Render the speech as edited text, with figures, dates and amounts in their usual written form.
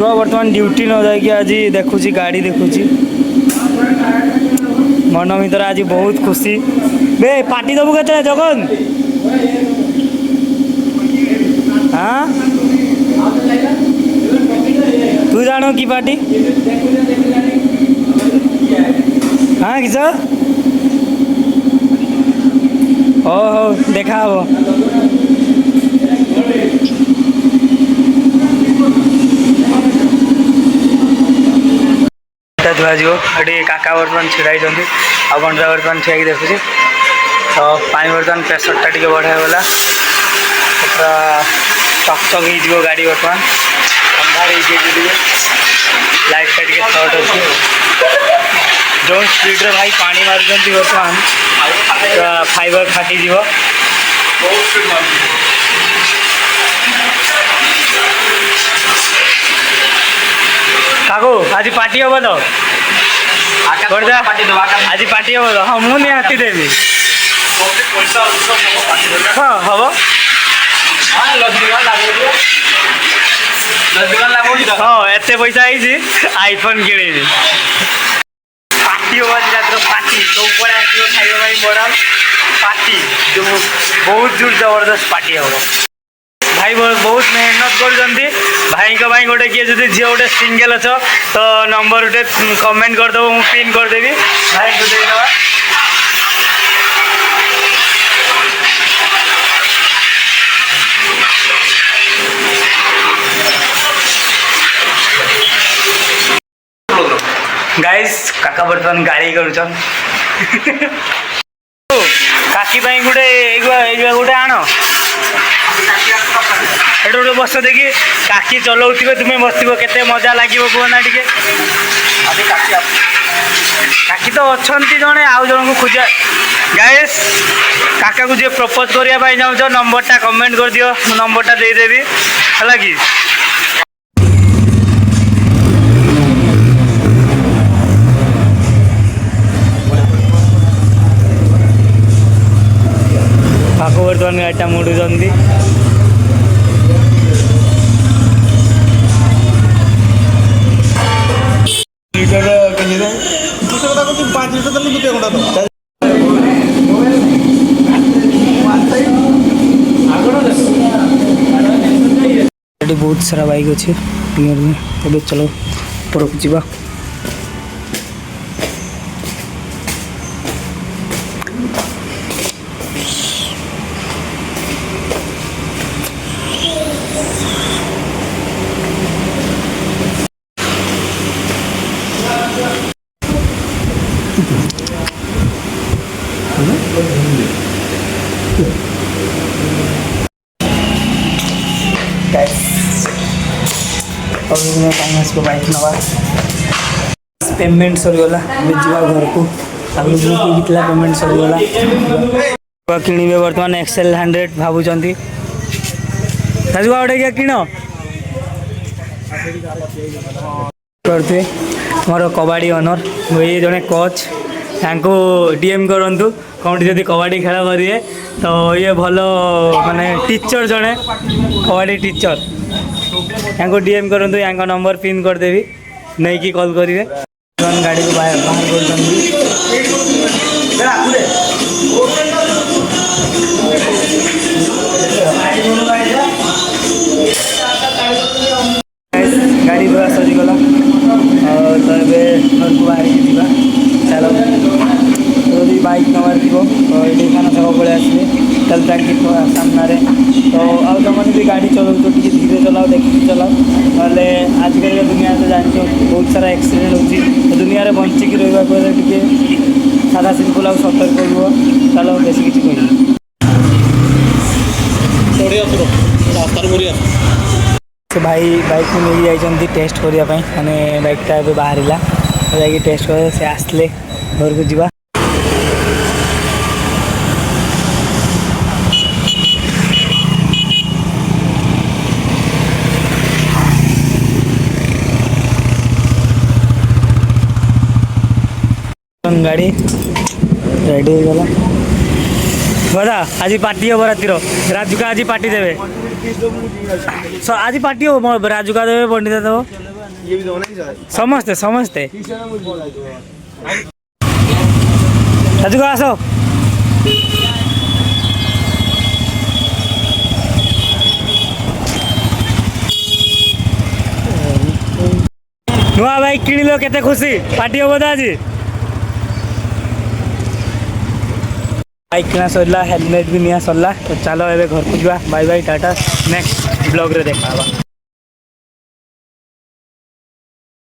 बर्तमान ड्यूटी न जाकि आज देखुची गाड़ी देखुची मन भर आज बहुत खुशी बे पार्टी दबु के जगन हाँ तू जानो कि पार्टी हाँ किस हो देखा हम धुआज ये काका बर्तमान छिड़ा आ बंडा बर्तमान ठिया देखुची तो पानी बर्तमान प्रेसरटा टे बढ़ागला पूरा चकचक हो गाड़ी बर्तमान अंधार लाइटा टे सर्ट अच्छे जो स्पीड रे भाई पानी मार्च बर्तमान फाइबर फाटी काकू आज पार्टी हम तो आज पार्टी हम तो हाँ मुझे निहाती देवी हाँ हम हाँ एत पैसा आईफोन किणी पार्टी हम आज रात पार्टी तो ऊपर खाई बड़ा पार्टी जो बहुत जोर जबरदस्त पार्टी हम भाई बहुत मेहनत कर भाई गोटे किए जो झील गोटे सिंगल अच्छ तो नंबर गोटे कमेंट करदेव मुझे पिन करदेवी भाई को देदेवा गाइस काका बर्तमान गाड़ी करुचन काकी गोटे गोटे आण एट गोटे बस देखी काकी चलाऊ तुम्हें बस के मजा लगे कहना टे काकी तो अच्छा जड़े आउ जन को खोजा गाइस काका को जी प्रपोज करने चाहो नंबरटा कमेंट कर दियो नंबरटा देदेवी है कि काका बर्तमान गाड़ीटा मुड़ुंट बहुत सारा बाइक अच्छे चलो ऊपर जा और बाइक नवा पेमेंट सरीगला जा घर को पेमेंट सरीगला किणवे बर्तमान एक्सेल 100 भावुंट राजू गोटे क्या किण करते मोर कबाड़ी ओनर ये जड़े कोच को डीएम करूँ कौन जदि कबाड़ी खेल करेंगे तो ये भल माने टीचर जड़े कबाड़ी टीचर यहाँ डीएम करूँ यहाँ नंबर पिन करदेवी नहीं कि कॉल करेंगे गाड़ी को बाहर गाड़ी पूरा सरीगला तो ये घर को बाहर जा चलो यदि बाइक नवार थो ये खाना छक पड़े आसवे चल टाँगी सामने तो आने भी गाड़ी चलाऊ तो धीरे चलाओ देखिए चलाओ ना आजिकल दुनिया तो जानते बहुत सारा एक्सीडेंट हो दुनिया में बंचिकी रहा टे सादा सिंपल आ सतर्क रुह चलो बेसी किसी कह भाई बाइक को नहीं जाइए टेस्ट करने मैंने बाइकटा ए बाहर जा टेस्ट कर से आसले घर को जा गाड़ी रेडी हो गला बड़ा आज पार्टी हम रातिर राजुका आज पार्टी देवे आज पार्टी हम राजुका देवे पंडित देव समस्ते समस्ते राजू आस नुआ बाइक किଣିଲ केते खुशी पार्टी हो बोधा आज बाइक किना सरला हेलमेट भी निया सरला तो चलो एबे घर को जा bye bye tata next blog रे देखा